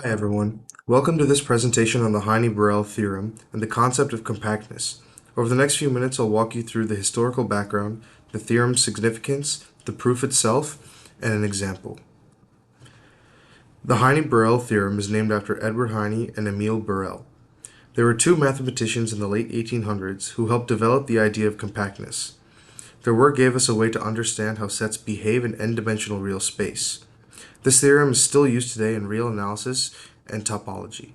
Hi everyone. Welcome to this presentation on the Heine-Borel theorem and the concept of compactness. Over the next few minutes I'll walk you through the historical background, the theorem's significance, the proof itself, and an example. The Heine-Borel theorem is named after Edward Heine and Emil Borel. There were two mathematicians in the late 1800s who helped develop the idea of compactness. Their work gave us a way to understand how sets behave in n-dimensional real space. This theorem is still used today in real analysis and topology.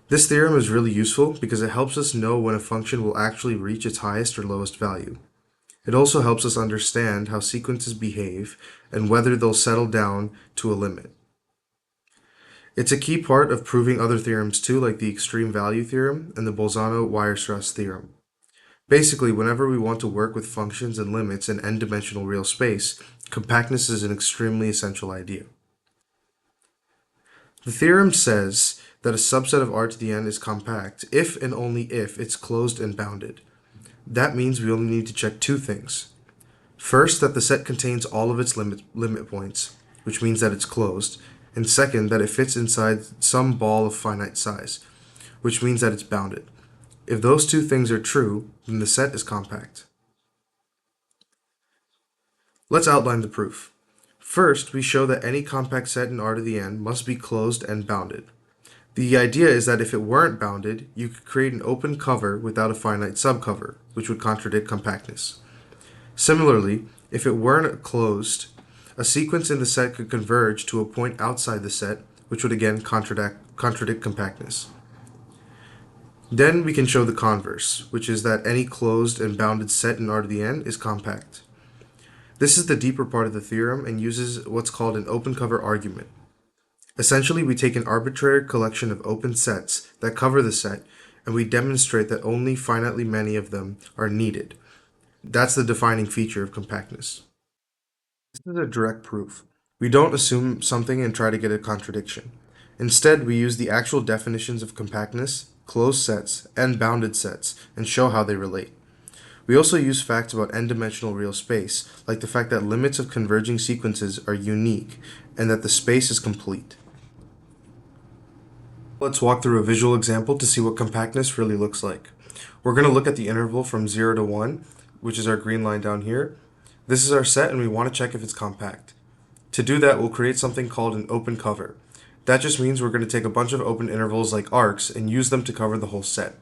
This theorem is really useful because it helps us know when a function will actually reach its highest or lowest value. It also helps us understand how sequences behave and whether they'll settle down to a limit. It's a key part of proving other theorems too, like the extreme value theorem and the Bolzano-Weierstrass theorem. Basically, whenever we want to work with functions and limits in n-dimensional real space, compactness is an extremely essential idea. The theorem says that a subset of R to the n is compact if and only if it's closed and bounded. That means we only need to check two things. First, that the set contains all of its limit points, which means that it's closed, and second, that it fits inside some ball of finite size, which means that it's bounded. If those two things are true, then the set is compact. Let's outline the proof. First, we show that any compact set in R to the n must be closed and bounded. The idea is that if it weren't bounded, you could create an open cover without a finite subcover, which would contradict compactness. Similarly, if it weren't closed, a sequence in the set could converge to a point outside the set, which would again contradict compactness. Then we can show the converse, which is that any closed and bounded set in R to the n is compact. This is the deeper part of the theorem and uses what's called an open cover argument. Essentially, we take an arbitrary collection of open sets that cover the set, and we demonstrate that only finitely many of them are needed. That's the defining feature of compactness. This is a direct proof. We don't assume something and try to get a contradiction. Instead, we use the actual definitions of compactness, closed sets, and bounded sets, and show how they relate. We also use facts about n-dimensional real space, like the fact that limits of converging sequences are unique, and that the space is complete. Let's walk through a visual example to see what compactness really looks like. We're going to look at the interval from 0 to 1, which is our green line down here. This is our set, and we want to check if it's compact. To do that, we'll create something called an open cover. That just means we're going to take a bunch of open intervals like arcs and use them to cover the whole set.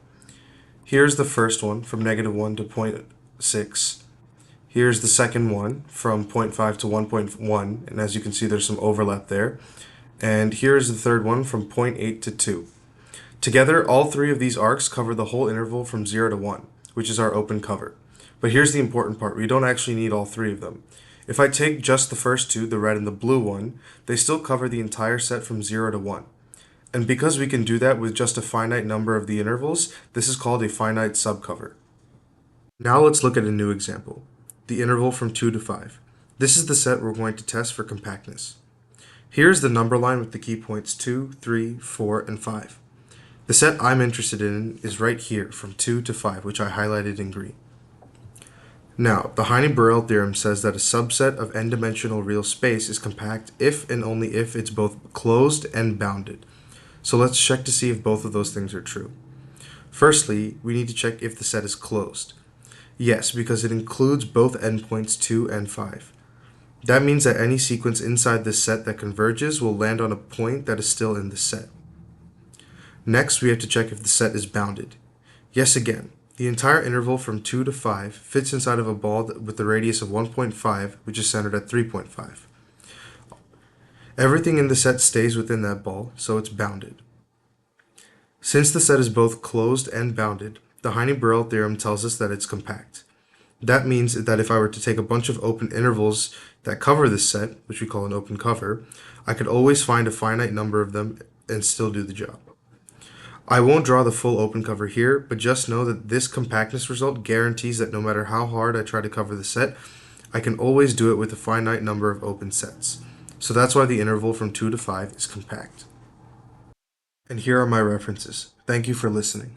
Here's the first one from -1 to 0.6. Here's the second one from 0.5 to 1.1, and as you can see there's some overlap there. And here's the third one from 0.8 to 2. Together, all three of these arcs cover the whole interval from 0 to 1, which is our open cover. But here's the important part, we don't actually need all three of them. If I take just the first two, the red and the blue one, they still cover the entire set from 0 to 1. And because we can do that with just a finite number of the intervals, this is called a finite subcover. Now let's look at a new example, the interval from 2 to 5. This is the set we're going to test for compactness. Here's the number line with the key points 2, 3, 4, and 5. The set I'm interested in is right here from 2 to 5, which I highlighted in green. Now, the Heine-Borel theorem says that a subset of n-dimensional real space is compact if and only if it's both closed and bounded. So let's check to see if both of those things are true. Firstly, we need to check if the set is closed. Yes, because it includes both endpoints 2 and 5. That means that any sequence inside this set that converges will land on a point that is still in the set. Next, we have to check if the set is bounded. Yes again. The entire interval from 2 to 5 fits inside of a ball with a radius of 1.5, which is centered at 3.5. Everything in the set stays within that ball, so it's bounded. Since the set is both closed and bounded, the Heine-Borel theorem tells us that it's compact. That means that if I were to take a bunch of open intervals that cover this set, which we call an open cover, I could always find a finite number of them and still do the job. I won't draw the full open cover here, but just know that this compactness result guarantees that no matter how hard I try to cover the set, I can always do it with a finite number of open sets. So that's why the interval from 2 to 5 is compact. And here are my references. Thank you for listening.